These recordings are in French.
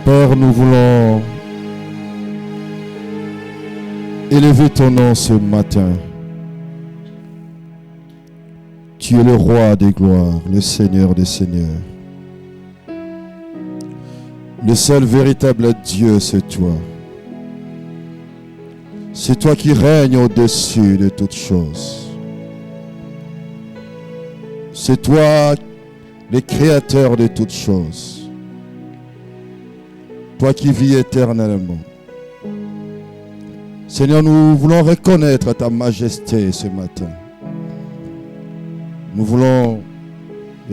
Père, nous voulons élever ton nom ce matin. Tu es le roi des gloires, le Seigneur des seigneurs. Le seul véritable Dieu, c'est toi. C'est toi qui règnes au-dessus de toutes choses. C'est toi le créateur de toutes choses. Toi qui vis éternellement. Seigneur, nous voulons reconnaître ta majesté ce matin. Nous voulons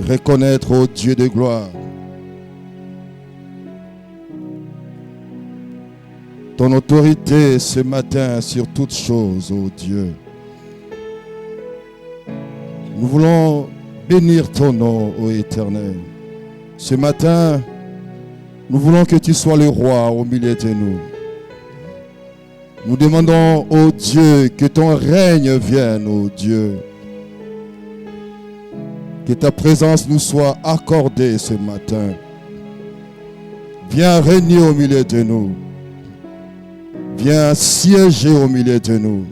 reconnaître, ô Dieu de gloire, ton autorité ce matin sur toutes choses, ô Dieu. Nous voulons bénir ton nom, ô Éternel. Ce matin, nous voulons que tu sois le roi au milieu de nous. Nous demandons, ô Dieu, que ton règne vienne, ô Dieu. Que ta présence nous soit accordée ce matin. Viens régner au milieu de nous. Viens siéger au milieu de nous.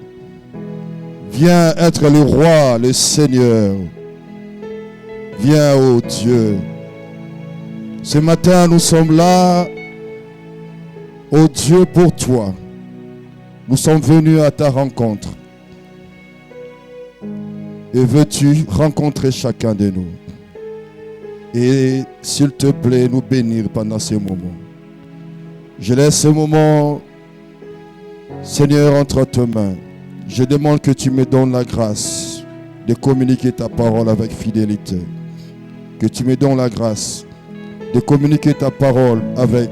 Viens être le roi, le Seigneur. Viens, ô Dieu. Ce matin, nous sommes là, ô Dieu, pour toi. Nous sommes venus à ta rencontre. Et veux-tu rencontrer chacun de nous? Et s'il te plaît, nous bénir pendant ces moments. Je laisse ce moment, Seigneur, entre tes mains. Je demande que tu me donnes la grâce de communiquer ta parole avec fidélité. Que tu me donnes la grâce de communiquer ta parole avec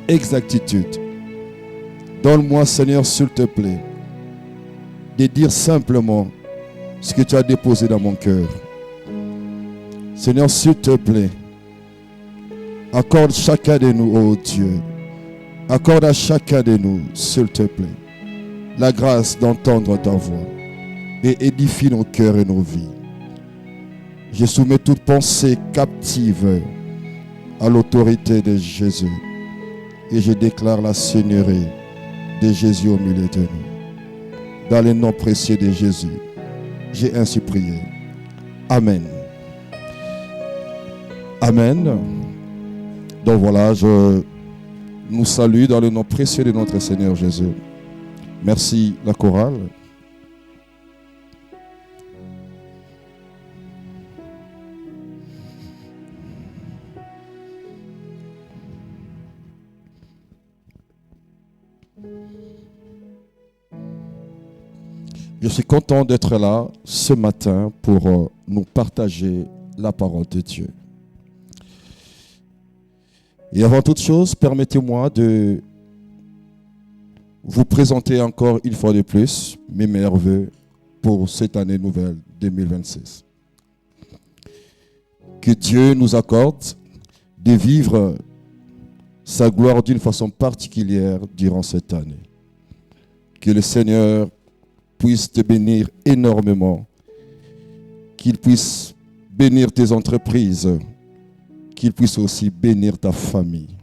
exactitude. Donne-moi, Seigneur, s'il te plaît, de dire simplement ce que tu as déposé dans mon cœur. Seigneur, s'il te plaît, accorde chacun de nous, ô Dieu. Accorde à chacun de nous, s'il te plaît, la grâce d'entendre ta voix et édifie nos cœurs et nos vies. Je soumets toute pensée captive à l'autorité de Jésus et je déclare la seigneurie de Jésus au milieu de nous. Dans le nom précieux de Jésus, j'ai ainsi prié. Amen. Amen. Donc voilà, je nous salue dans le nom précieux de notre Seigneur Jésus. Merci la chorale. Je suis content d'être là ce matin pour nous partager la parole de Dieu. Et avant toute chose, permettez-moi de vous présenter encore une fois de plus mes meilleurs vœux pour cette année nouvelle 2026. Que Dieu nous accorde de vivre sa gloire d'une façon particulière durant cette année. Que le Seigneur puisse te bénir énormément, qu'il puisse bénir tes entreprises, qu'il puisse aussi bénir ta famille.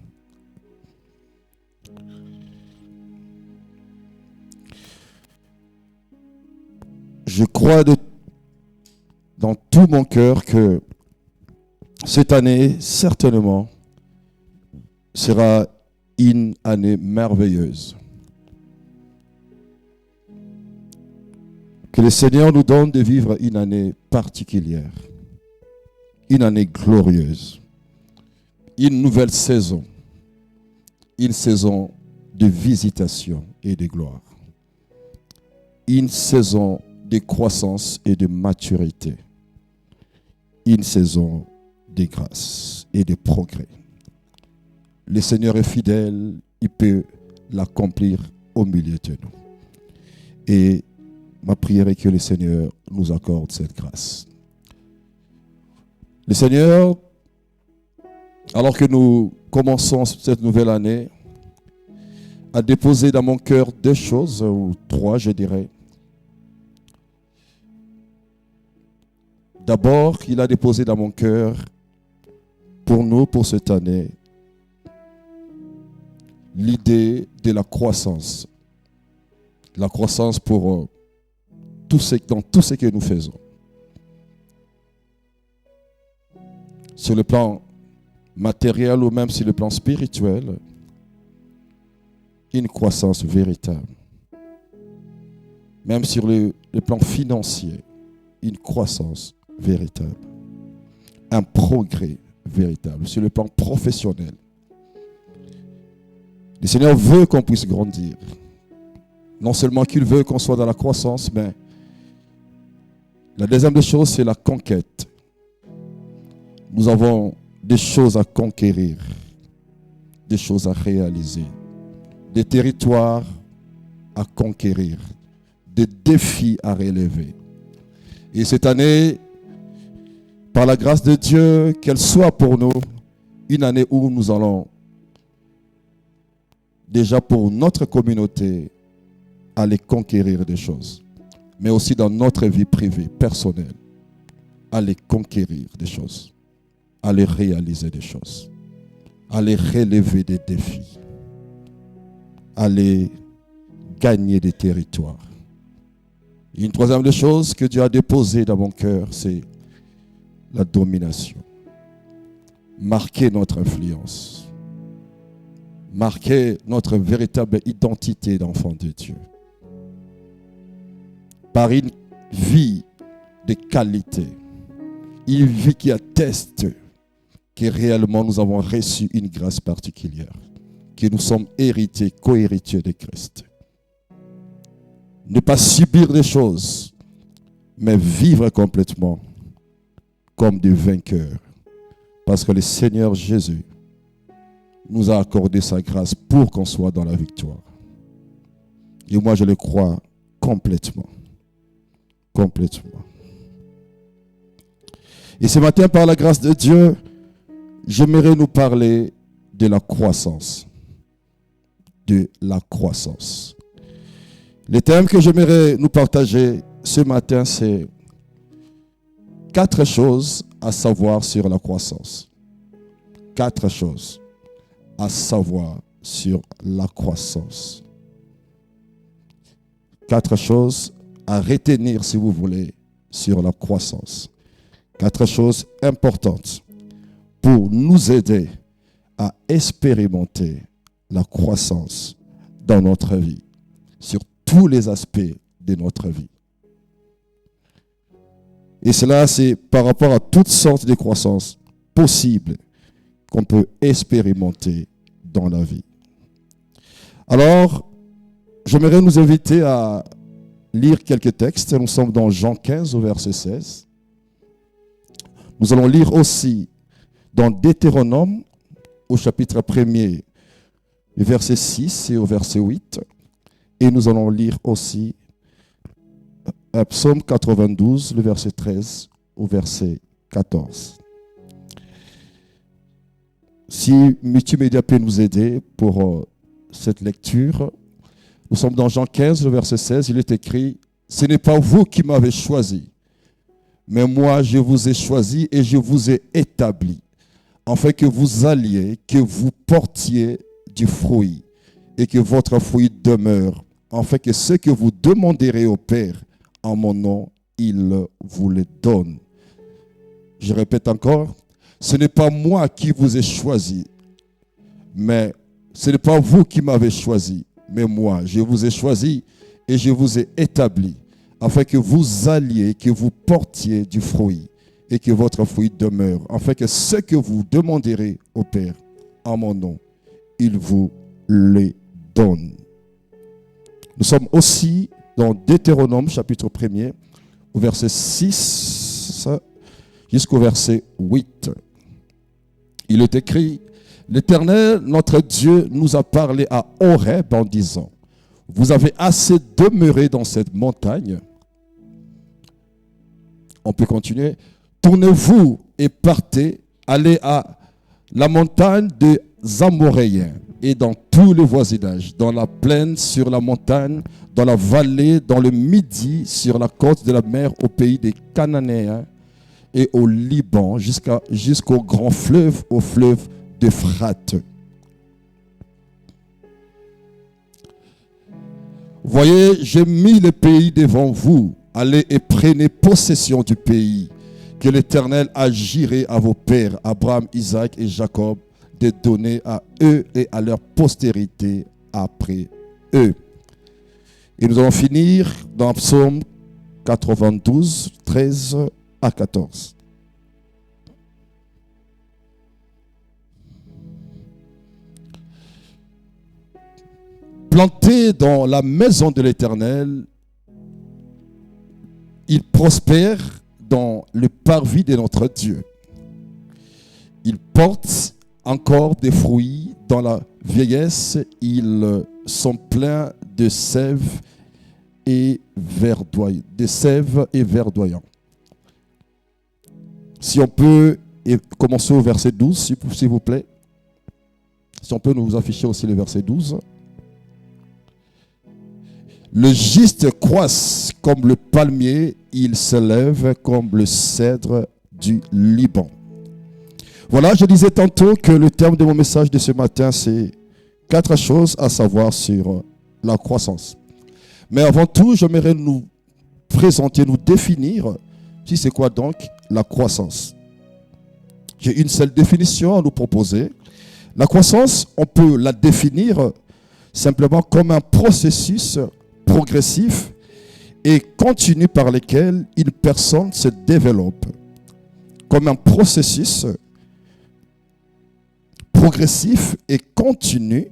Je crois dans tout mon cœur que cette année, certainement, sera une année merveilleuse. Que le Seigneur nous donne de vivre une année particulière, une année glorieuse, une nouvelle saison, une saison de visitation et de gloire, une saison de croissance et de maturité, une saison de grâce et de progrès. Le Seigneur est fidèle, il peut l'accomplir au milieu de nous. Et ma prière est que le Seigneur nous accorde cette grâce. Le Seigneur, alors que nous commençons cette nouvelle année, a déposé dans mon cœur 2 choses, ou 3 je dirais. D'abord, il a déposé dans mon cœur, pour nous, pour cette année, l'idée de la croissance. La croissance pour dans tout ce que nous faisons. Sur le plan matériel ou même sur le plan spirituel, une croissance véritable. Même sur le plan financier, une croissance véritable. Un progrès véritable. Sur le plan professionnel, le Seigneur veut qu'on puisse grandir. Non seulement qu'il veut qu'on soit dans la croissance, mais la deuxième des choses, c'est la conquête. Nous avons des choses à conquérir, des choses à réaliser, des territoires à conquérir, des défis à relever. Et cette année, par la grâce de Dieu, qu'elle soit pour nous une année où nous allons déjà pour notre communauté aller conquérir des choses, mais aussi dans notre vie privée, personnelle, aller conquérir des choses, aller réaliser des choses, aller relever des défis, aller gagner des territoires. Et une troisième des choses que Dieu a déposées dans mon cœur, c'est la domination. Marquer notre influence. Marquer notre véritable identité d'enfant de Dieu. Par une vie de qualité. Une vie qui atteste que réellement nous avons reçu une grâce particulière. Que nous sommes héritiers, co-héritiers de Christ. Ne pas subir des choses, mais vivre complètement comme des vainqueurs. Parce que le Seigneur Jésus nous a accordé sa grâce pour qu'on soit dans la victoire. Et moi, je le crois complètement. Complètement. Et ce matin, par la grâce de Dieu, j'aimerais nous parler de la croissance. De la croissance. Le thème que j'aimerais nous partager ce matin, c'est 4 choses à savoir sur la croissance. 4 choses à savoir sur la croissance. 4 choses à retenir, si vous voulez, sur la croissance. 4 choses importantes pour nous aider à expérimenter la croissance dans notre vie, sur tous les aspects de notre vie. Et cela, c'est par rapport à toutes sortes de croissances possibles qu'on peut expérimenter dans la vie. Alors, j'aimerais nous inviter à lire quelques textes. Nous sommes dans Jean 15 au verset 16. Nous allons lire aussi dans Deutéronome au chapitre 1er, le verset 6 et au verset 8. Et nous allons lire aussi Psaume 92, le verset 13 au verset 14. Si Multimédia peut nous aider pour cette lecture, nous sommes dans Jean 15, le verset 16, il est écrit « Ce n'est pas vous qui m'avez choisi, mais moi je vous ai choisi et je vous ai établi, afin que vous alliez, que vous portiez du fruit et que votre fruit demeure, afin que ce que vous demanderez au Père en mon nom, il vous le donne. » Je répète encore, ce n'est pas moi qui vous ai choisi, mais ce n'est pas vous qui m'avez choisi, mais moi, je vous ai choisi et je vous ai établi, afin que vous alliez, que vous portiez du fruit et que votre fruit demeure, afin que ce que vous demanderez au Père en mon nom, il vous le donne. Nous sommes aussi dans Deutéronome, chapitre 1er, au verset 6 jusqu'au verset 8. Il est écrit, « L'Éternel, notre Dieu, nous a parlé à Horeb en disant, « Vous avez assez demeuré dans cette montagne. » On peut continuer. « Tournez-vous et partez, allez à la montagne des Amoréens et dans tout le voisinage, dans la plaine, sur la montagne, dans la vallée, dans le midi, sur la côte de la mer, au pays des Cananéens et au Liban, jusqu'au grand fleuve, au fleuve d'Euphrate. » Voyez, j'ai mis le pays devant vous. Allez et prenez possession du pays que l'Éternel a juré à vos pères, Abraham, Isaac et Jacob, de donner à eux et à leur postérité après eux. Et nous allons finir dans Psaume 92, 13 à 14. Planté dans la maison de l'Éternel, il prospère dans le parvis de notre Dieu. Il porte encore des fruits dans la vieillesse. Ils sont pleins de sève et verdoyants. Si on peut commencer au verset 12, s'il vous plaît. Si on peut nous afficher aussi le verset 12. Le juste croisse comme le palmier, il s'élève comme le cèdre du Liban. Voilà, je disais tantôt que le terme de mon message de ce matin, c'est 4 choses à savoir sur la croissance. Mais avant tout, j'aimerais nous présenter, nous définir, si c'est quoi donc la croissance. J'ai une seule définition à nous proposer. La croissance, on peut la définir simplement comme un processus progressif et continu par lequel une personne se développe. Comme un processus progressif et continu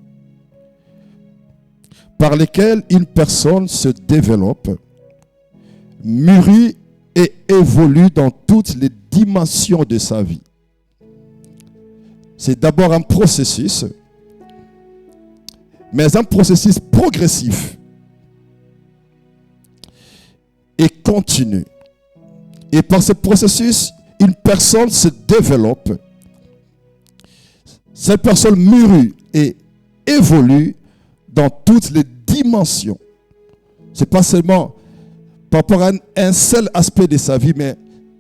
par lequel une personne se développe, mûrit et évolue dans toutes les dimensions de sa vie. C'est d'abord un processus, mais un processus progressif et continu. Et par ce processus, une personne se développe. Cette personne mûrit et évolue dans toutes les dimensions. Ce n'est pas seulement par rapport à un seul aspect de sa vie, mais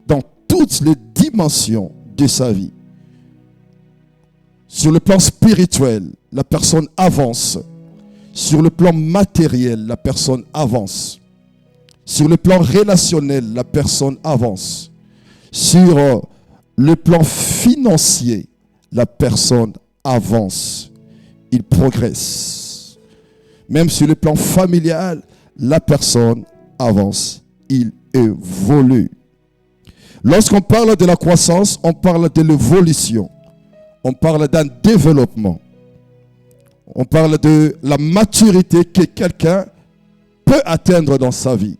dans toutes les dimensions de sa vie. Sur le plan spirituel, la personne avance. Sur le plan matériel, la personne avance. Sur le plan relationnel, la personne avance. Sur le plan financier, la personne avance. Il progresse. Même sur le plan familial, la personne avance. Il évolue. Lorsqu'on parle de la croissance, on parle de l'évolution. On parle d'un développement. On parle de la maturité que quelqu'un peut atteindre dans sa vie.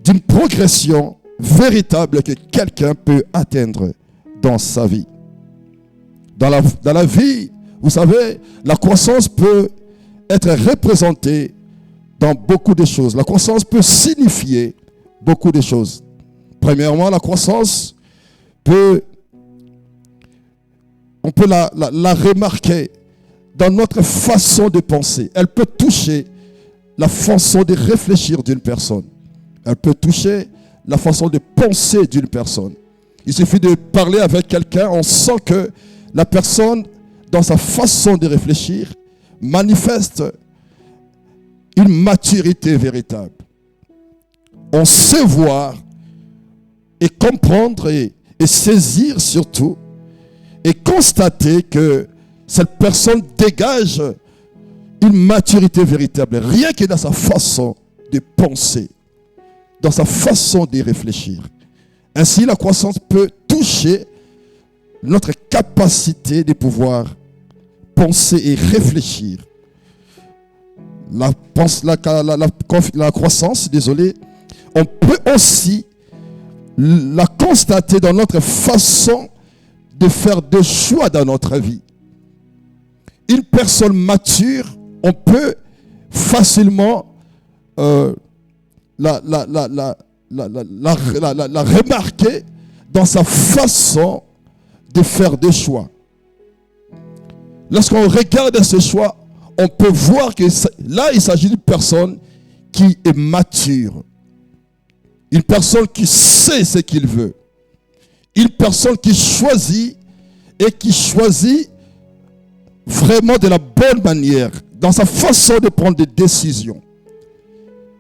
D'une progression véritable que quelqu'un peut atteindre dans sa vie. Dans la vie, vous savez, la croissance peut être représentée dans beaucoup de choses. La croissance peut signifier beaucoup de choses. Premièrement, la croissance on peut la remarquer dans notre façon de penser. Elle peut toucher la façon de réfléchir d'une personne. Elle peut toucher la façon de penser d'une personne. Il suffit de parler avec quelqu'un, on sent que la personne, dans sa façon de réfléchir, manifeste une maturité véritable. On sait voir et comprendre et saisir surtout et constater que cette personne dégage une maturité véritable, rien que dans sa façon de penser, dans sa façon de réfléchir. Ainsi, la croissance peut toucher notre capacité de pouvoir penser et réfléchir. La croissance, on peut aussi la constater dans notre façon de faire des choix dans notre vie. Une personne mature, on peut facilement la remarquer dans sa façon de faire des choix. Lorsqu'on regarde ce choix, on peut voir que là, il s'agit d'une personne qui est mature. Une personne qui sait ce qu'il veut. Une personne qui choisit et qui choisit vraiment de la bonne manière dans sa façon de prendre des décisions,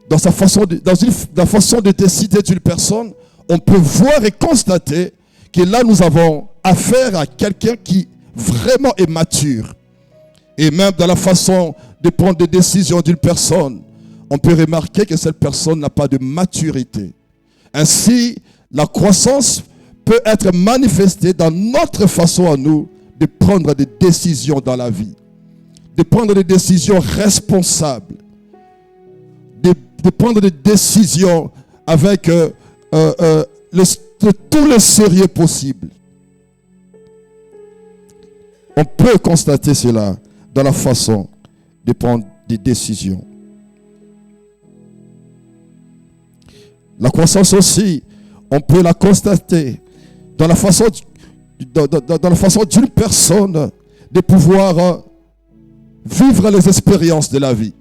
dans sa façon de décider d'une personne, on peut voir et constater que là, nous avons affaire à quelqu'un qui vraiment est mature. Et même dans la façon de prendre des décisions d'une personne, on peut remarquer que cette personne n'a pas de maturité. Ainsi, la croissance peut être manifestée dans notre façon à nous de prendre des décisions dans la vie, de prendre des décisions responsables, de prendre des décisions avec tout le sérieux possible. On peut constater cela dans la façon de prendre des décisions. La croissance aussi, on peut la constater dans la façon d'une personne de pouvoir vivre les expériences de la vie.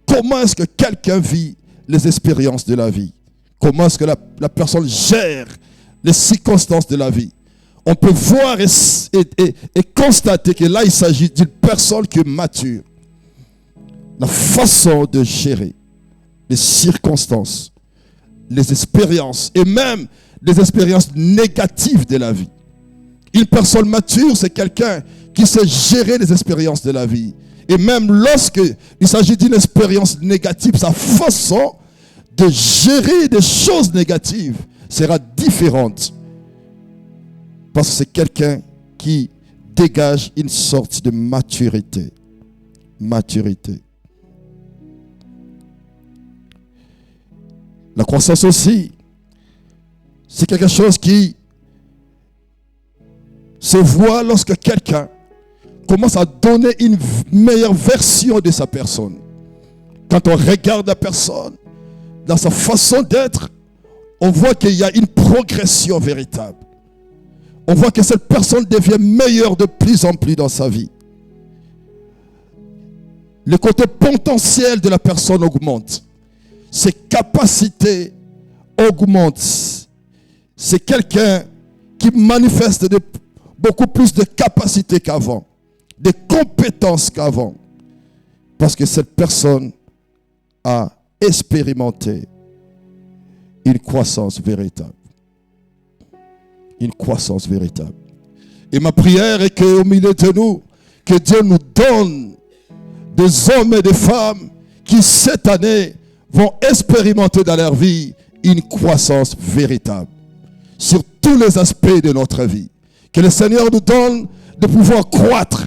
Comment est-ce que quelqu'un vit les expériences de la vie? Comment est-ce que la personne gère les circonstances de la vie? On peut voir et constater que là, il s'agit d'une personne qui est mature. La façon de gérer les circonstances, les expériences et même les expériences négatives de la vie. Une personne mature, c'est quelqu'un qui sait gérer les expériences de la vie. Et même lorsqu'il s'agit d'une expérience négative, sa façon de gérer des choses négatives sera différente. Parce que c'est quelqu'un qui dégage une sorte de maturité. Maturité. La croissance aussi, c'est quelque chose qui se voit lorsque quelqu'un commence à donner une meilleure version de sa personne. Quand on regarde la personne, dans sa façon d'être, on voit qu'il y a une progression véritable. On voit que cette personne devient meilleure de plus en plus dans sa vie. Le côté potentiel de la personne augmente. Ses capacités augmentent. C'est quelqu'un qui manifeste beaucoup plus de capacités qu'avant, de compétences qu'avant. Parce que cette personne a expérimenté une croissance véritable. Une croissance véritable. Et ma prière est qu'au milieu de nous, que Dieu nous donne des hommes et des femmes qui cette année vont expérimenter dans leur vie une croissance véritable sur tous les aspects de notre vie. Que le Seigneur nous donne de pouvoir croître,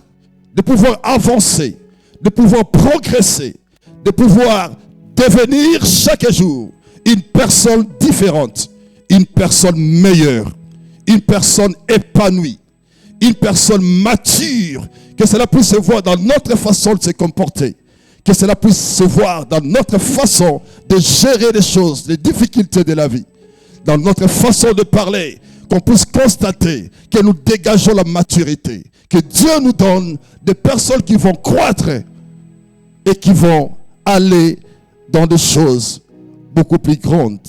de pouvoir avancer, de pouvoir progresser, de pouvoir devenir chaque jour une personne différente, une personne meilleure, une personne épanouie, une personne mature, que cela puisse se voir dans notre façon de se comporter, que cela puisse se voir dans notre façon de gérer les choses, les difficultés de la vie, dans notre façon de parler, qu'on puisse constater que nous dégageons la maturité, que Dieu nous donne des personnes qui vont croître et qui vont aller dans des choses beaucoup plus grandes.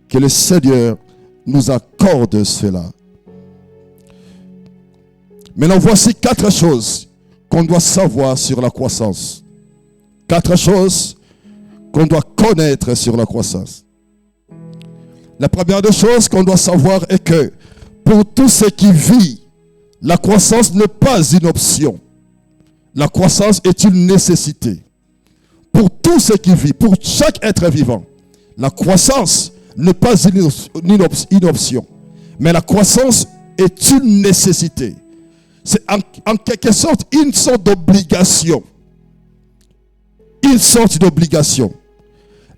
Que le Seigneur nous accorde cela. Maintenant, voici 4 choses qu'on doit savoir sur la croissance. 4 choses qu'on doit connaître sur la croissance. La première des choses qu'on doit savoir est que pour tout ce qui vit, la croissance n'est pas une option. La croissance est une nécessité. Pour tout ce qui vit, pour chaque être vivant, la croissance n'est pas une option. Mais la croissance est une nécessité. C'est en quelque sorte une sorte d'obligation. Une sorte d'obligation.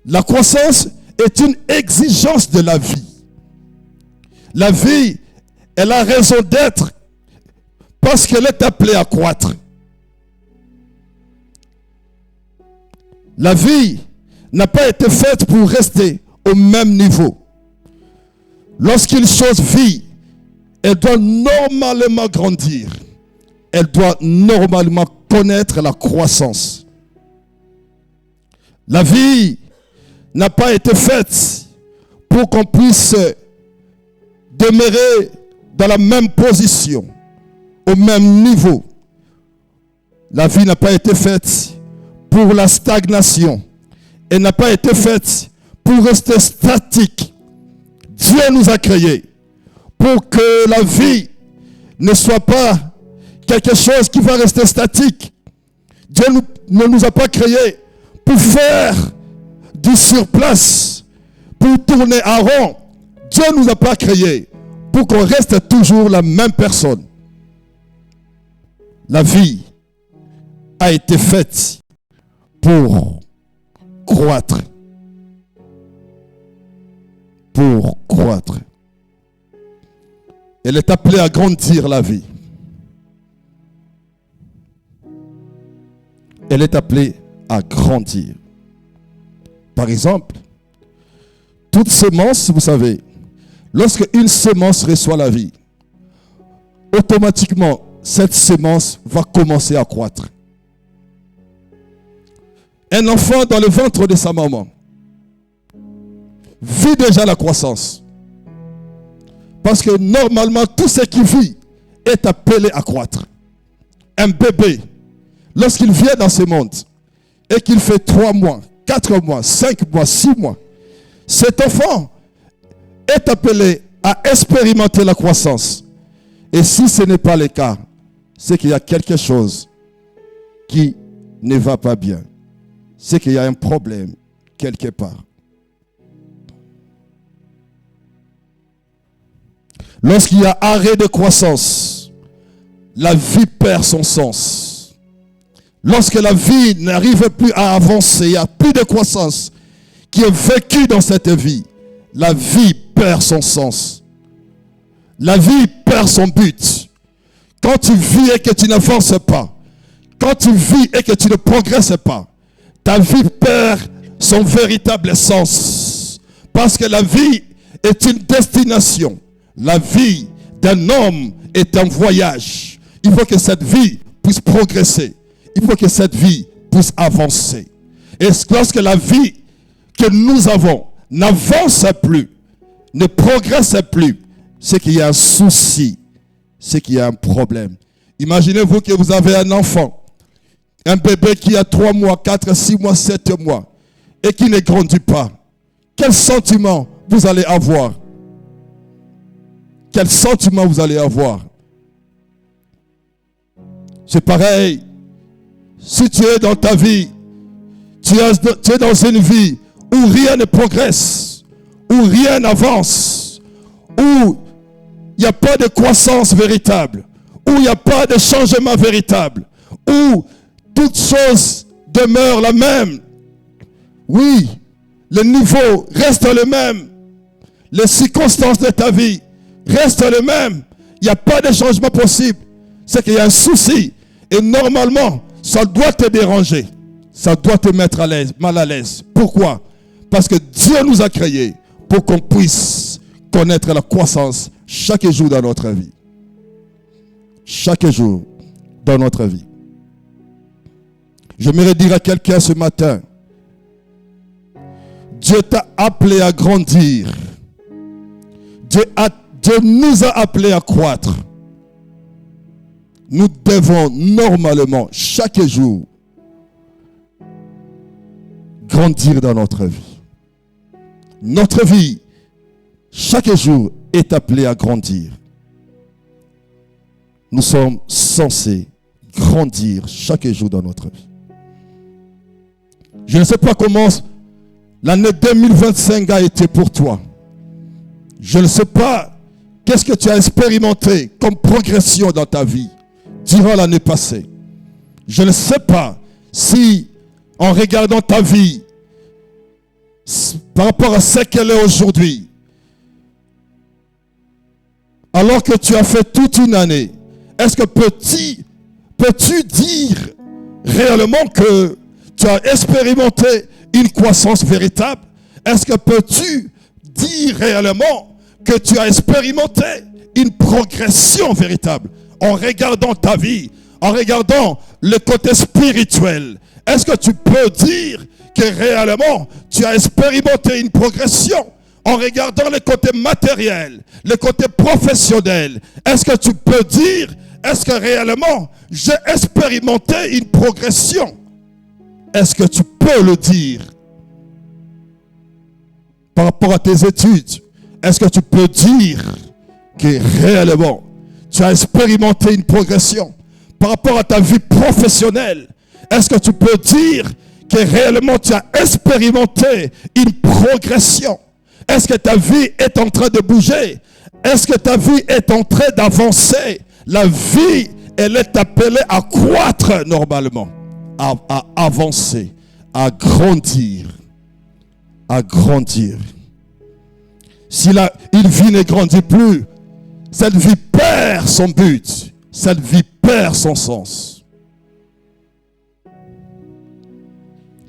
La croissance est une exigence de la vie. La vie, elle a raison d'être parce qu'elle est appelée à croître. La vie n'a pas été faite pour rester au même niveau. Lorsqu'une chose vit, elle doit normalement grandir. Elle doit normalement connaître la croissance. La vie n'a pas été faite pour qu'on puisse demeurer dans la même position, au même niveau. La vie n'a pas été faite pour la stagnation. Elle n'a pas été faite pour rester statique. Dieu nous a créés pour que la vie ne soit pas quelque chose qui va rester statique. Dieu ne nous a pas créés pour faire du surplace, pour tourner à rond. Dieu ne nous a pas créés pour qu'on reste toujours la même personne. La vie a été faite pour croître. Pour croître. Elle est appelée à grandir, la vie. Elle est appelée à grandir. Par exemple, toute semence, vous savez, lorsque une semence reçoit la vie, automatiquement, cette semence va commencer à croître. Un enfant dans le ventre de sa maman vit déjà la croissance. Parce que normalement, tout ce qui vit est appelé à croître. Un bébé, lorsqu'il vient dans ce monde et qu'il fait 3 mois, 4 mois, 5 mois, 6 mois, cet enfant est appelé à expérimenter la croissance. Et si ce n'est pas le cas, c'est qu'il y a quelque chose qui ne va pas bien. C'est qu'il y a un problème quelque part. Lorsqu'il y a arrêt de croissance, la vie perd son sens. Lorsque la vie n'arrive plus à avancer, il n'y a plus de croissance qui est vécue dans cette vie, la vie perd son sens. La vie perd son but. Quand tu vis et que tu n'avances pas, quand tu vis et que tu ne progresses pas, ta vie perd son véritable sens. Parce que la vie est une destination. La vie d'un homme est un voyage. Il faut que cette vie puisse progresser. Il faut que cette vie puisse avancer. Et lorsque la vie que nous avons n'avance plus, ne progresse plus, c'est qu'il y a un souci, c'est qu'il y a un problème. Imaginez-vous que vous avez un enfant, un bébé qui a 3 mois, 4, 6 mois, 7 mois, et qui ne grandit pas. Quel sentiment vous allez avoir? Quel sentiment vous allez avoir? C'est pareil. Si tu es dans ta vie, tu es dans une vie où rien ne progresse, où rien n'avance, où il n'y a pas de croissance véritable, où il n'y a pas de changement véritable, où toute chose demeure la même. Oui, le niveau reste le même. Les circonstances de ta vie restent les mêmes. Il n'y a pas de changement possible. C'est qu'il y a un souci. Et normalement, ça doit te déranger. Ça doit te mettre à l'aise, mal à l'aise. Pourquoi? Parce que Dieu nous a créés pour qu'on puisse connaître la croissance chaque jour dans notre vie. Chaque jour dans notre vie. J'aimerais dire à quelqu'un ce matin, Dieu t'a appelé à grandir. Dieu nous a appelés à croître. Nous devons normalement, chaque jour, grandir dans notre vie. Notre vie, chaque jour, est appelée à grandir. Nous sommes censés grandir chaque jour dans notre vie. Je ne sais pas comment l'année 2025 a été pour toi. Je ne sais pas qu'est-ce que tu as expérimenté comme progression dans ta vie durant l'année passée. Je ne sais pas si, en regardant ta vie, par rapport à ce qu'elle est aujourd'hui, alors que tu as fait toute une année, est-ce que peux-tu dire réellement que tu as expérimenté une croissance véritable? Est-ce que peux-tu dire réellement que tu as expérimenté une progression véritable en regardant ta vie, en regardant le côté spirituel? Est-ce que tu peux dire que réellement tu as expérimenté une progression en regardant le côté matériel, le côté professionnel? Est-ce que tu peux dire Est-ce que réellement, j'ai expérimenté une progression? Est-ce que tu peux le dire? Par rapport à tes études, est-ce que tu peux dire que réellement, tu as expérimenté une progression? Par rapport à ta vie professionnelle, est-ce que tu peux dire que réellement tu as expérimenté une progression? Est-ce que ta vie est en train de bouger? Est-ce que ta vie est en train d'avancer? La vie, elle est appelée à croître normalement, à avancer, à grandir. À grandir. Si une vie ne grandit plus, cette vie perd son but. Cette vie perd son sens.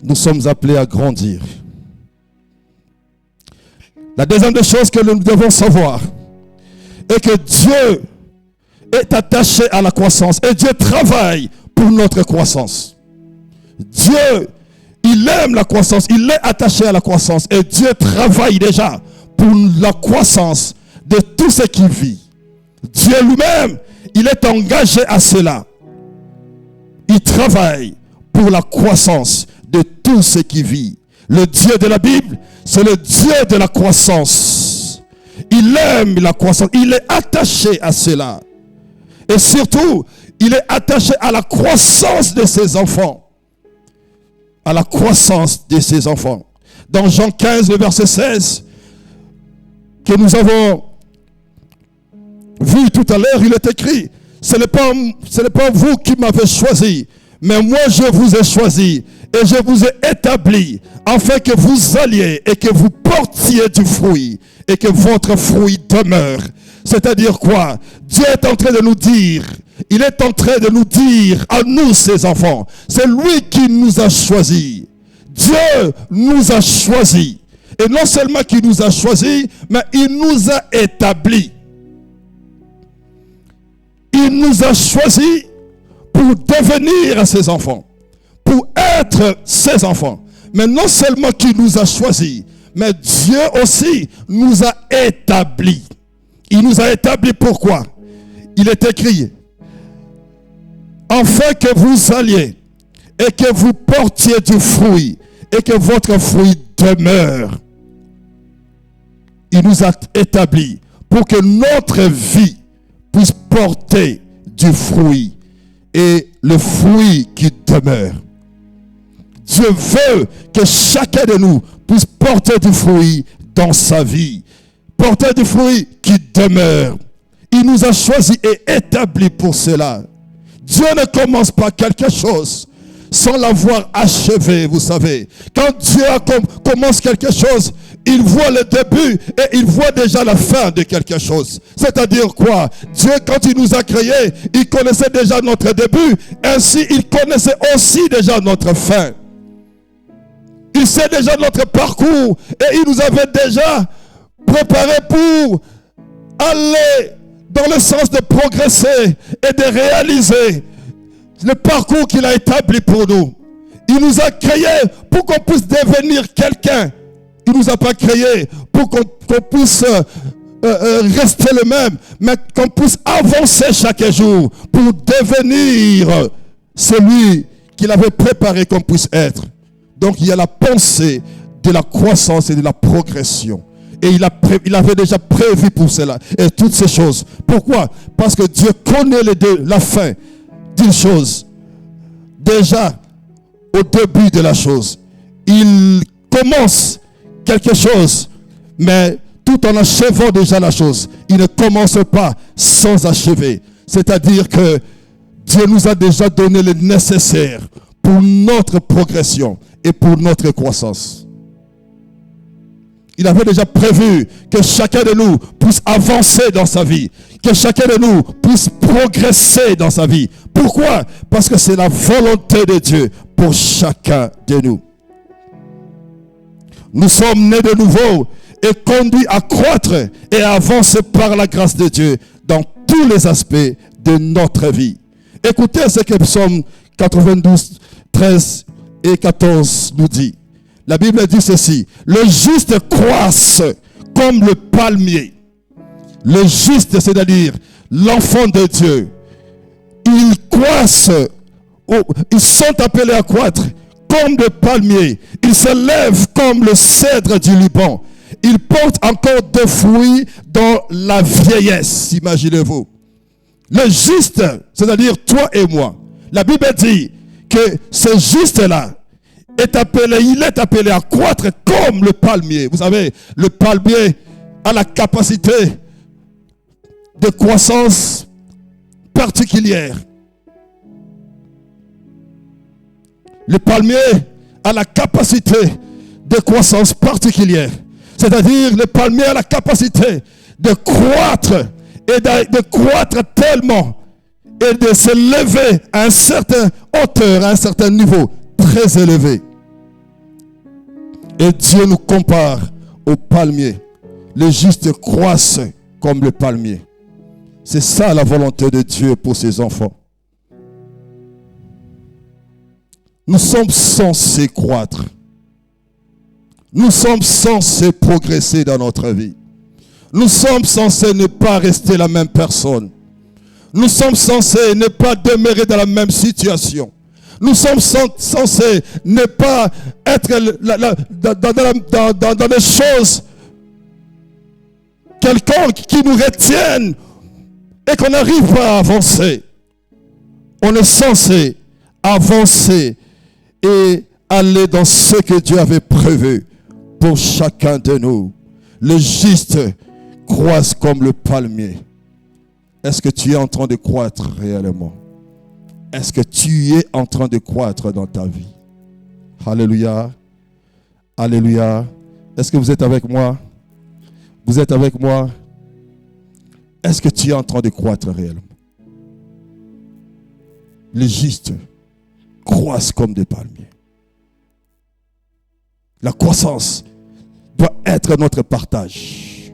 Nous sommes appelés à grandir. La deuxième des choses que nous devons savoir est que Dieu est attaché à la croissance et Dieu travaille pour notre croissance. Dieu, il aime la croissance, il est attaché à la croissance et Dieu travaille déjà pour la croissance de tout ce qui vit. Dieu lui-même, il est engagé à cela. Il travaille pour la croissance de tout ce qui vit. Le Dieu de la Bible, c'est le Dieu de la croissance. Il aime la croissance, il est attaché à cela. Et surtout, il est attaché à la croissance de ses enfants. À la croissance de ses enfants. Dans Jean 15, le verset 16, que nous avons vu tout à l'heure, il est écrit, ce n'est pas vous qui m'avez choisi, mais moi je vous ai choisi et je vous ai établi afin que vous alliez et que vous portiez du fruit et que votre fruit demeure. C'est-à-dire quoi? Dieu est en train de nous dire, il est en train de nous dire à nous ses enfants, c'est lui qui nous a choisis. Dieu nous a choisis. Et non seulement qu'il nous a choisis, mais il nous a établis. Il nous a choisis pour devenir ses enfants, pour être ses enfants. Mais non seulement qu'il nous a choisis, mais Dieu aussi nous a établis. Il nous a établis pourquoi? Il est écrit, afin que vous alliez et que vous portiez du fruit et que votre fruit demeure. Il nous a établis pour que notre vie puisse porter du fruit et le fruit qui demeure. Dieu veut que chacun de nous puisse porter du fruit dans sa vie. Porter du fruit qui demeure. Il nous a choisis et établis pour cela. Dieu ne commence pas quelque chose sans l'avoir achevé, vous savez. Quand Dieu commence quelque chose, il voit le début et il voit déjà la fin de quelque chose. C'est-à-dire quoi? Dieu, quand il nous a créés, il connaissait déjà notre début. Ainsi, il connaissait aussi déjà notre fin. Il sait déjà notre parcours et il nous avait déjà préparé pour aller dans le sens de progresser et de réaliser le parcours qu'il a établi pour nous. Il nous a créés pour qu'on puisse devenir quelqu'un. Il ne nous a pas créés pour qu'on puisse rester le même, mais qu'on puisse avancer chaque jour pour devenir celui qu'il avait préparé qu'on puisse être. Donc il y a la pensée de la croissance et de la progression. Et il avait déjà prévu pour cela. Et toutes ces choses. Pourquoi? Parce que Dieu connaît la fin d'une chose. Déjà, au début de la chose, il commence quelque chose, mais tout en achevant déjà la chose, il ne commence pas sans achever. C'est-à-dire que Dieu nous a déjà donné le nécessaire pour notre progression et pour notre croissance. Il avait déjà prévu que chacun de nous puisse avancer dans sa vie, que chacun de nous puisse progresser dans sa vie. Pourquoi? Parce que c'est la volonté de Dieu pour chacun de nous. Nous sommes nés de nouveau et conduits à croître et à avancer par la grâce de Dieu dans tous les aspects de notre vie. Écoutez ce que Psaume 92, 13 et 14 nous dit. La Bible dit ceci: le juste croisse comme le palmier. Le juste, c'est-à-dire l'enfant de Dieu, qu'ils croissent, ils sont appelés à croître comme le palmier. Ils se lèvent comme le cèdre du Liban. Ils portent encore de fruits dans la vieillesse, imaginez-vous. Le juste, c'est-à-dire toi et moi. La Bible dit que ce juste-là il est appelé à croître comme le palmier. Vous savez, le palmier a la capacité de croissance particulière. Le palmier a la capacité de croissance particulière. C'est-à-dire, le palmier a la capacité de croître et de croître tellement et de se lever à une certaine hauteur, à un certain niveau très élevé. Et Dieu nous compare au palmier. Les justes croissent comme le palmier. C'est ça la volonté de Dieu pour ses enfants. Nous sommes censés croître. Nous sommes censés progresser dans notre vie. Nous sommes censés ne pas rester la même personne. Nous sommes censés ne pas demeurer dans la même situation. Nous sommes censés ne pas être dans des choses quelconques qui nous retiennent et qu'on n'arrive pas à avancer. On est censé avancer et aller dans ce que Dieu avait prévu pour chacun de nous. Le juste croise comme le palmier. Est-ce que tu es en train de croître réellement? Est-ce que tu es en train de croître dans ta vie? Alléluia. Alléluia. Est-ce que vous êtes avec moi? Vous êtes avec moi? Est-ce que tu es en train de croître réellement? Les justes croissent comme des palmiers. La croissance doit être notre partage.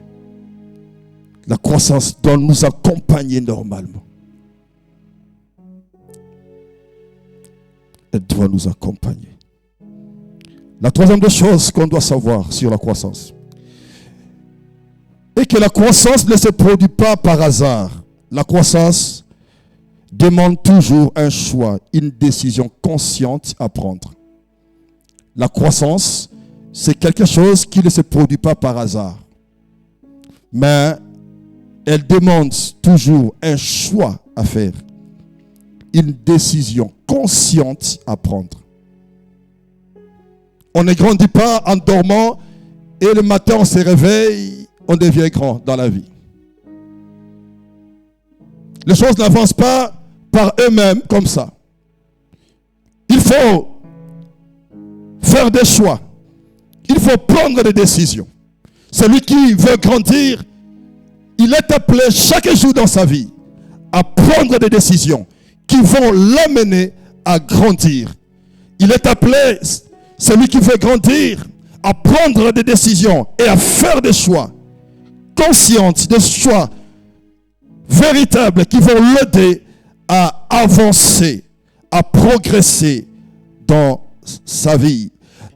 La croissance doit nous accompagner normalement. Elle doit nous accompagner. La troisième des choses qu'on doit savoir sur la croissance est que la croissance ne se produit pas par hasard. La croissance demande toujours un choix, une décision consciente à prendre. La croissance, c'est quelque chose qui ne se produit pas par hasard. Mais elle demande toujours un choix à faire. Une décision consciente à prendre. On ne grandit pas en dormant et le matin on se réveille, on devient grand dans la vie. Les choses n'avancent pas par eux-mêmes comme ça. Il faut faire des choix. Il faut prendre des décisions. Celui qui veut grandir, il est appelé chaque jour dans sa vie à prendre des décisions qui vont l'amener à grandir. Il est appelé, celui qui veut grandir, à prendre des décisions et à faire des choix conscients, des choix véritables qui vont l'aider à avancer, à progresser dans sa vie.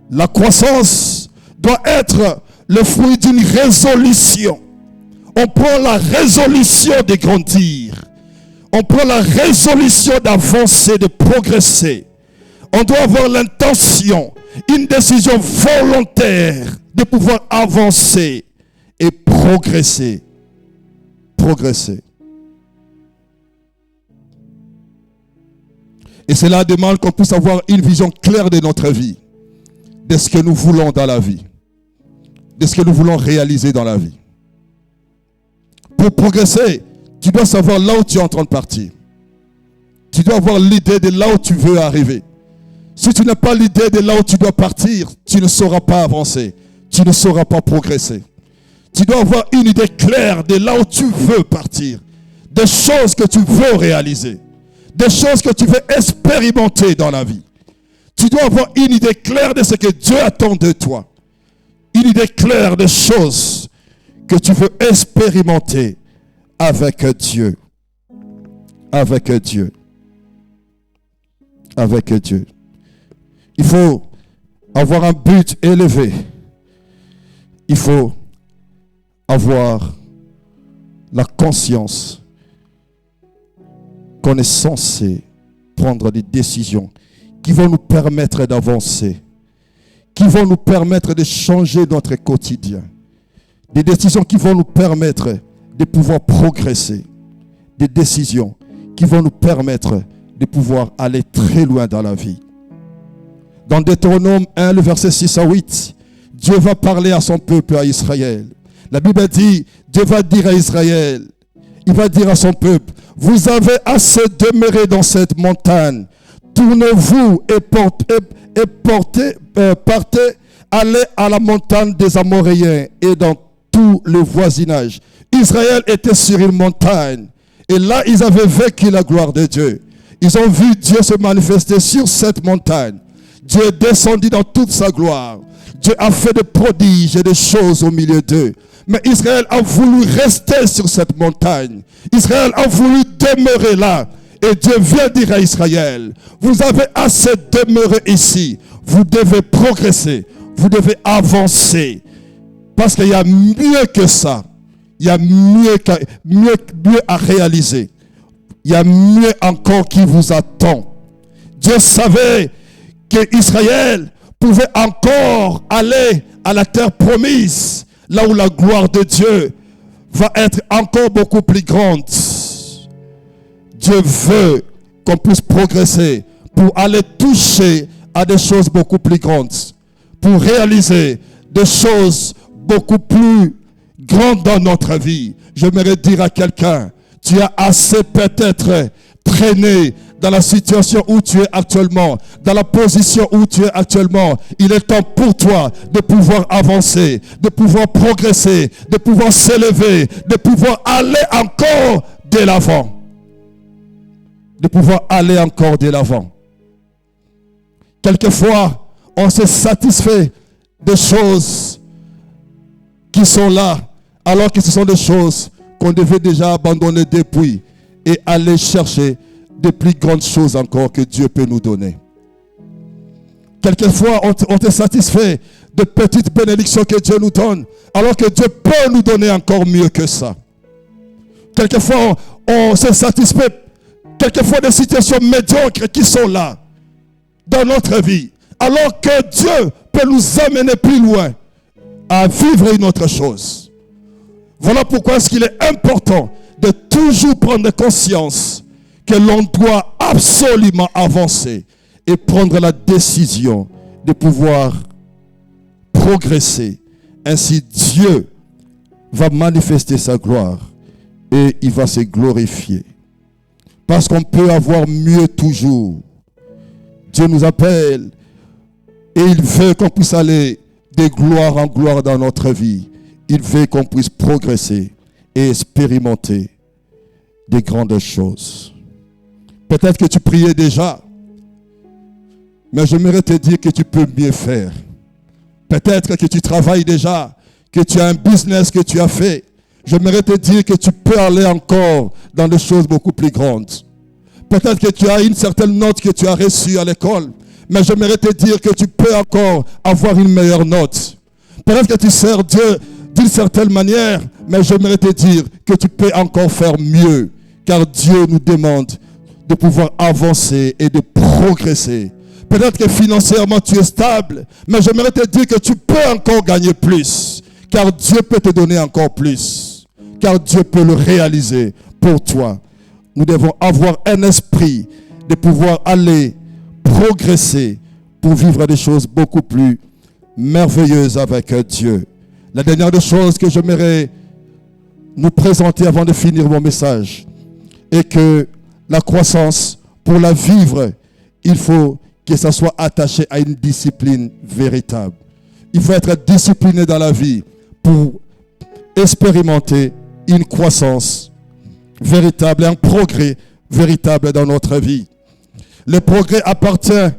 La croissance doit être le fruit d'une résolution. On prend la résolution de grandir. On prend la résolution d'avancer, de progresser. On doit avoir l'intention, une décision volontaire de pouvoir avancer et progresser. Progresser. Et cela demande qu'on puisse avoir une vision claire de notre vie, de ce que nous voulons dans la vie, de ce que nous voulons réaliser dans la vie. Pour progresser, tu dois savoir là où tu es en train de partir. Tu dois avoir l'idée de là où tu veux arriver. Si tu n'as pas l'idée de là où tu dois partir, tu ne sauras pas avancer. Tu ne sauras pas progresser. Tu dois avoir une idée claire de là où tu veux partir. Des choses que tu veux réaliser. Des choses que tu veux expérimenter dans la vie. Tu dois avoir une idée claire de ce que Dieu attend de toi. Une idée claire des choses que tu veux expérimenter avec Dieu. Avec Dieu. Avec Dieu. Il faut avoir un but élevé. Il faut avoir la conscience qu'on est censé prendre des décisions qui vont nous permettre d'avancer, qui vont nous permettre de changer notre quotidien. Des décisions qui vont nous permettre de pouvoir progresser. Des décisions qui vont nous permettre de pouvoir aller très loin dans la vie. Dans Deutéronome 1, le verset 6 à 8, Dieu va parler à son peuple, à Israël. La Bible dit, Dieu va dire à Israël, il va dire à son peuple, vous avez assez demeuré dans cette montagne. Tournez-vous et partez, allez à la montagne des Amoréens et dans tout le voisinage. Israël était sur une montagne et là ils avaient vécu la gloire de Dieu. Ils ont vu Dieu se manifester sur cette montagne. Dieu est descendu dans toute sa gloire. Dieu a fait des prodiges et des choses au milieu d'eux. Mais Israël a voulu rester sur cette montagne. Israël a voulu demeurer là. Et Dieu vient dire à Israël, vous avez assez demeuré ici. Vous devez progresser. Vous devez avancer. Parce qu'il y a mieux que ça. Il y a mieux à réaliser. Il y a mieux encore qui vous attend. Dieu savait qu'Israël pouvait encore aller à la terre promise, là où la gloire de Dieu va être encore beaucoup plus grande. Dieu veut qu'on puisse progresser pour aller toucher à des choses beaucoup plus grandes, pour réaliser des choses beaucoup plus grandes dans notre vie. J'aimerais dire à quelqu'un, tu as assez peut-être traîné dans la situation où tu es actuellement, dans la position où tu es actuellement. Il est temps pour toi de pouvoir avancer, de pouvoir progresser, de pouvoir s'élever, de pouvoir aller encore de l'avant. De pouvoir aller encore de l'avant. Quelquefois, on se satisfait des choses qui sont là, alors que ce sont des choses qu'on devait déjà abandonner depuis et aller chercher de plus grandes choses encore que Dieu peut nous donner. Quelquefois, on te satisfait de petites bénédictions que Dieu nous donne, alors que Dieu peut nous donner encore mieux que ça. Quelquefois, on se satisfait quelquefois des situations médiocres qui sont là dans notre vie, alors que Dieu peut nous amener plus loin à vivre une autre chose. Voilà pourquoi est-ce qu'il est important de toujours prendre conscience que l'on doit absolument avancer et prendre la décision de pouvoir progresser. Ainsi, Dieu va manifester sa gloire et il va se glorifier. Parce qu'on peut avoir mieux toujours. Dieu nous appelle et il veut qu'on puisse aller de gloire en gloire dans notre vie. Il veut qu'on puisse progresser et expérimenter des grandes choses. Peut-être que tu priais déjà, mais j'aimerais te dire que tu peux mieux faire. Peut-être que tu travailles déjà, que tu as un business que tu as fait. J'aimerais te dire que tu peux aller encore dans des choses beaucoup plus grandes. Peut-être que tu as une certaine note que tu as reçue à l'école, mais j'aimerais te dire que tu peux encore avoir une meilleure note. Peut-être que tu sers Dieu d'une certaine manière, mais j'aimerais te dire que tu peux encore faire mieux, car Dieu nous demande de pouvoir avancer et de progresser. Peut-être que financièrement tu es stable, mais j'aimerais te dire que tu peux encore gagner plus, car Dieu peut te donner encore plus, car Dieu peut le réaliser pour toi. Nous devons avoir un esprit de pouvoir aller progresser pour vivre des choses beaucoup plus merveilleuses avec Dieu. La dernière des choses que j'aimerais nous présenter avant de finir mon message est que la croissance, pour la vivre, il faut que ça soit attaché à une discipline véritable. Il faut être discipliné dans la vie pour expérimenter une croissance véritable, un progrès véritable dans notre vie. Le progrès appartient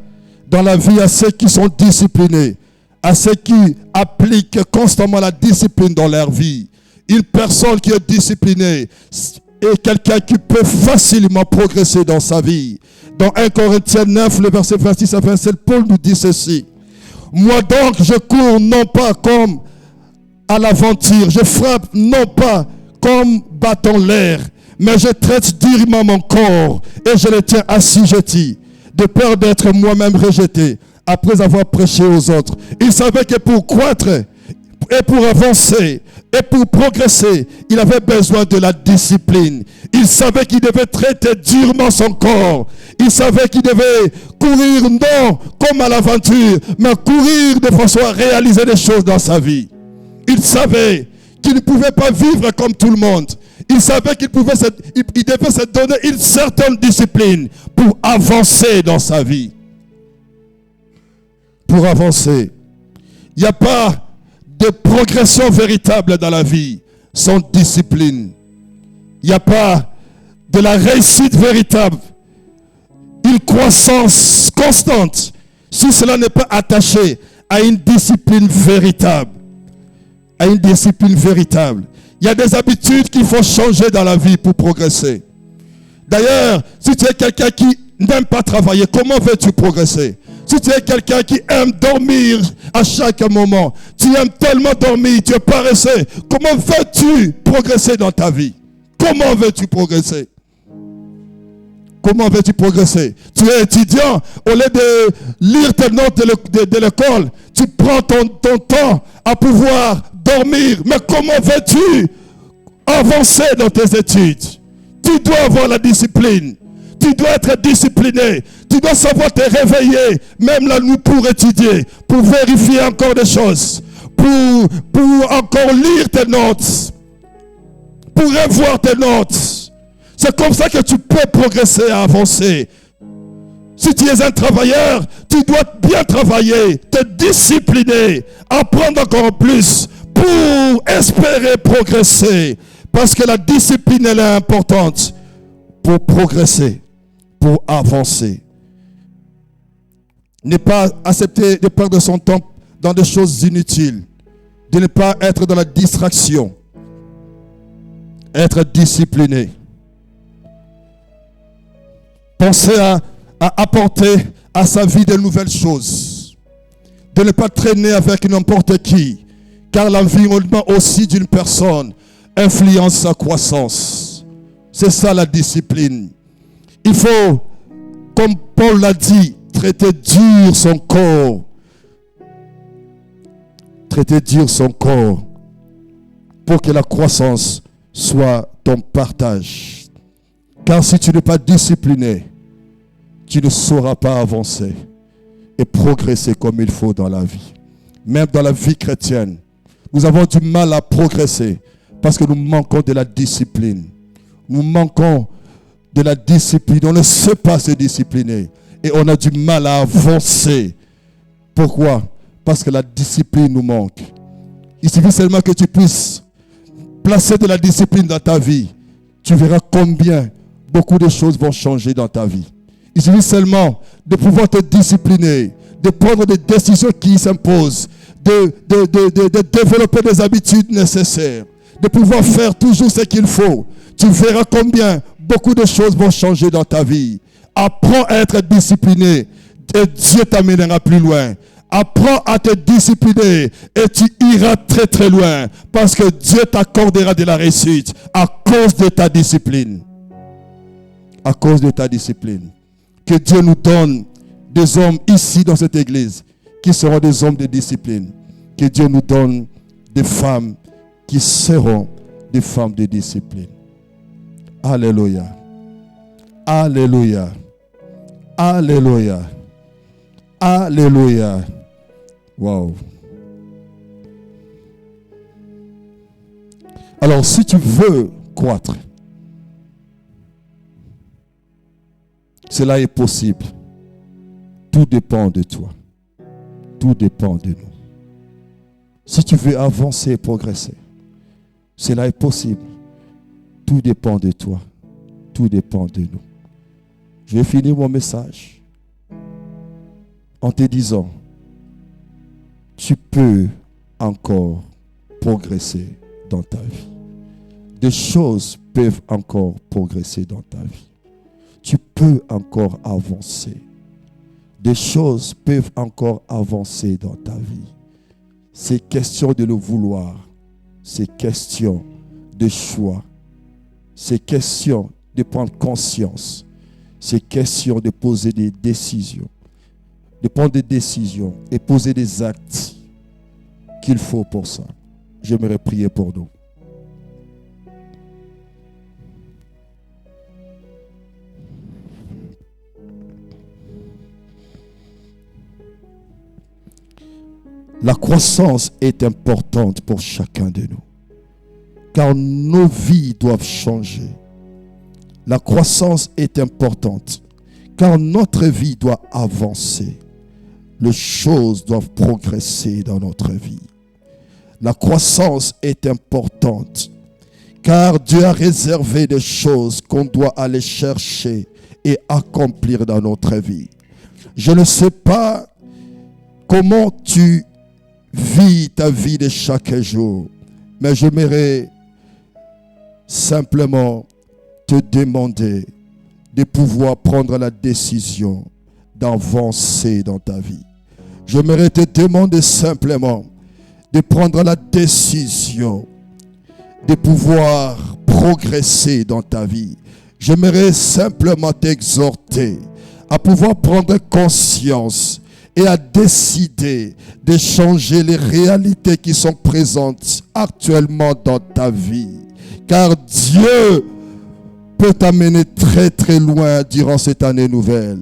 dans la vie à ceux qui sont disciplinés, à ceux qui appliquent constamment la discipline dans leur vie. Une personne qui est disciplinée est quelqu'un qui peut facilement progresser dans sa vie. Dans 1 Corinthiens 9, le verset 26 à 27, Paul nous dit ceci. Moi donc, je cours non pas comme à l'aventure, je frappe non pas comme battant l'air, mais je traite durement mon corps et je le tiens assujetti, de peur d'être moi-même rejeté après avoir prêché aux autres. Il savait que pour croître et pour avancer et pour progresser, il avait besoin de la discipline. Il savait qu'il devait traiter durement son corps. Il savait qu'il devait courir non comme à l'aventure, mais courir de façon à réaliser des choses dans sa vie. Il savait qu'il ne pouvait pas vivre comme tout le monde. Il savait qu'il devait se donner une certaine discipline pour avancer dans sa vie. Pour avancer. Il n'y a pas de progression véritable dans la vie sans discipline. Il n'y a pas de la réussite véritable, une croissance constante, si cela n'est pas attaché à une discipline véritable. À une discipline véritable. Il y a des habitudes qu'il faut changer dans la vie pour progresser. D'ailleurs, si tu es quelqu'un qui n'aime pas travailler, comment veux-tu progresser? Si tu es quelqu'un qui aime dormir à chaque moment, tu aimes tellement dormir, tu es paresseux, comment veux-tu progresser dans ta vie? Comment veux-tu progresser? Comment veux-tu progresser? Tu es étudiant, au lieu de lire tes notes de l'école, tu prends ton temps à pouvoir dormir. Mais comment veux-tu avancer dans tes études? Tu dois avoir la discipline. Tu dois être discipliné. Tu dois savoir te réveiller, même la nuit pour étudier, pour vérifier encore des choses, pour encore lire tes notes, pour revoir tes notes. C'est comme ça que tu peux progresser et avancer. Si tu es un travailleur, tu dois bien travailler, te discipliner, apprendre encore plus pour espérer progresser. Parce que la discipline, elle est importante pour progresser, pour avancer. Ne pas accepter de perdre son temps dans des choses inutiles. De ne pas être dans la distraction. Être discipliné. Penser à apporter à sa vie de nouvelles choses. De ne pas traîner avec n'importe qui. Car l'environnement aussi d'une personne influence sa croissance. C'est ça la discipline. Il faut, comme Paul l'a dit, traiter dur son corps. Traiter dur son corps pour que la croissance soit ton partage. Car si tu n'es pas discipliné, tu ne sauras pas avancer et progresser comme il faut dans la vie. Même dans la vie chrétienne, nous avons du mal à progresser parce que nous manquons de la discipline. Nous manquons de la discipline. On ne sait pas se discipliner et on a du mal à avancer. Pourquoi? Parce que la discipline nous manque. Il suffit seulement que tu puisses placer de la discipline dans ta vie. Tu verras combien beaucoup de choses vont changer dans ta vie. Il suffit seulement de pouvoir te discipliner, de prendre des décisions qui s'imposent, de développer des habitudes nécessaires, de pouvoir faire toujours ce qu'il faut. Tu verras combien beaucoup de choses vont changer dans ta vie. Apprends à être discipliné et Dieu t'amènera plus loin. Apprends à te discipliner et tu iras très très loin parce que Dieu t'accordera de la réussite à cause de ta discipline. À cause de ta discipline. Que Dieu nous donne des hommes ici dans cette église qui seront des hommes de discipline. Que Dieu nous donne des femmes qui seront des femmes de discipline. Alléluia. Alléluia. Alléluia. Alléluia. Wow. Alors, si tu veux croître, cela est possible. Tout dépend de toi. Tout dépend de nous. Si tu veux avancer et progresser, cela est possible. Tout dépend de toi. Tout dépend de nous. Je vais finir mon message en te disant, tu peux encore progresser dans ta vie. Des choses peuvent encore progresser dans ta vie. Tu peux encore avancer. Des choses peuvent encore avancer dans ta vie. C'est question de le vouloir. C'est question de choix. C'est question de prendre conscience. C'est question de poser des décisions. De prendre des décisions et poser des actes qu'il faut pour ça. J'aimerais prier pour nous. La croissance est importante pour chacun de nous, car nos vies doivent changer. La croissance est importante, car notre vie doit avancer. Les choses doivent progresser dans notre vie. La croissance est importante, car Dieu a réservé des choses qu'on doit aller chercher et accomplir dans notre vie. Je ne sais pas comment tu vis ta vie de chaque jour, mais j'aimerais simplement te demander de pouvoir prendre la décision d'avancer dans ta vie. J'aimerais te demander simplement de prendre la décision de pouvoir progresser dans ta vie. J'aimerais simplement t'exhorter à pouvoir prendre conscience et à décider de changer les réalités qui sont présentes actuellement dans ta vie. Car Dieu peut t'amener très très loin durant cette année nouvelle.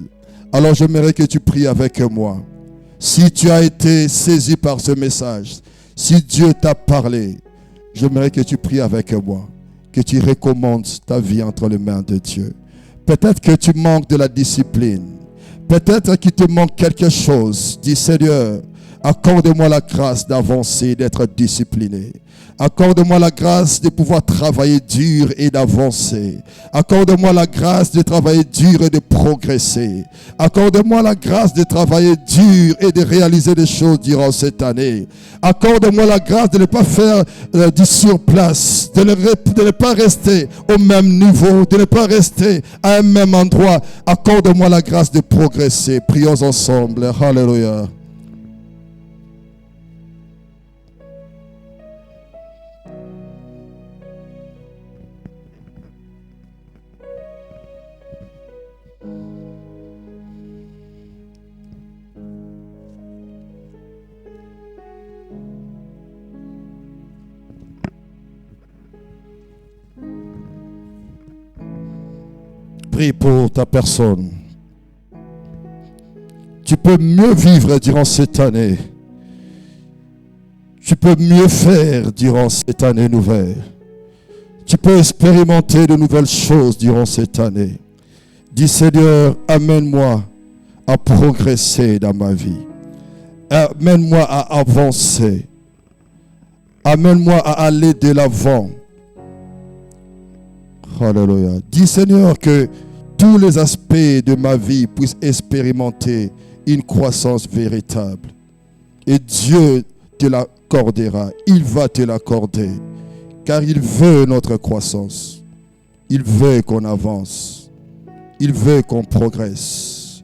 Alors j'aimerais que tu pries avec moi. Si tu as été saisi par ce message, si Dieu t'a parlé, j'aimerais que tu pries avec moi, que tu recommandes ta vie entre les mains de Dieu. Peut-être que tu manques de la discipline. Peut-être qu'il te manque quelque chose. Dis Seigneur, accorde-moi la grâce d'avancer, d'être discipliné. Accorde-moi la grâce de pouvoir travailler dur et d'avancer. Accorde-moi la grâce de travailler dur et de progresser. Accorde-moi la grâce de travailler dur et de réaliser des choses durant cette année. Accorde-moi la grâce de ne pas faire du surplace, de ne pas rester au même niveau, de ne pas rester à un même endroit. Accorde-moi la grâce de progresser. Prions ensemble. Alléluia. Prie pour ta personne. Tu peux mieux vivre durant cette année. Tu peux mieux faire durant cette année nouvelle. Tu peux expérimenter de nouvelles choses durant cette année. Dis Seigneur, amène-moi à progresser dans ma vie. Amène-moi à avancer. Amène-moi à aller de l'avant. Alléluia. Dis Seigneur que tous les aspects de ma vie puissent expérimenter une croissance véritable. Et Dieu te l'accordera. Il va te l'accorder. Car il veut notre croissance. Il veut qu'on avance. Il veut qu'on progresse.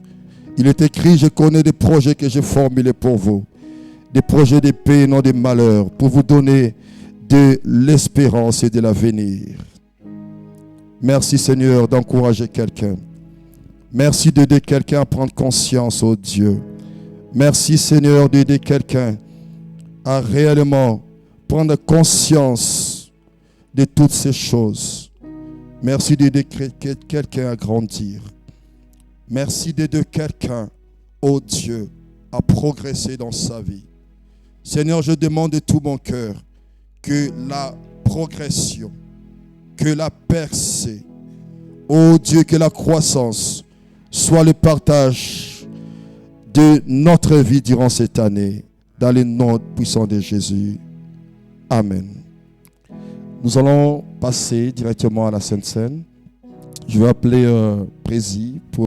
Il est écrit, je connais des projets que j'ai formulés pour vous. Des projets de paix, non de malheur, pour vous donner de l'espérance et de l'avenir. Merci Seigneur d'encourager quelqu'un. Merci d'aider quelqu'un à prendre conscience, oh Dieu. Merci Seigneur d'aider quelqu'un à réellement prendre conscience de toutes ces choses. Merci d'aider quelqu'un à grandir. Merci d'aider quelqu'un, oh Dieu, à progresser dans sa vie. Seigneur, je demande de tout mon cœur que la progression, que la percée, oh Dieu, que la croissance soit le partage de notre vie durant cette année, dans le nom puissant de Jésus. Amen. Nous allons passer directement à la Sainte Seine. Je vais appeler Prési pour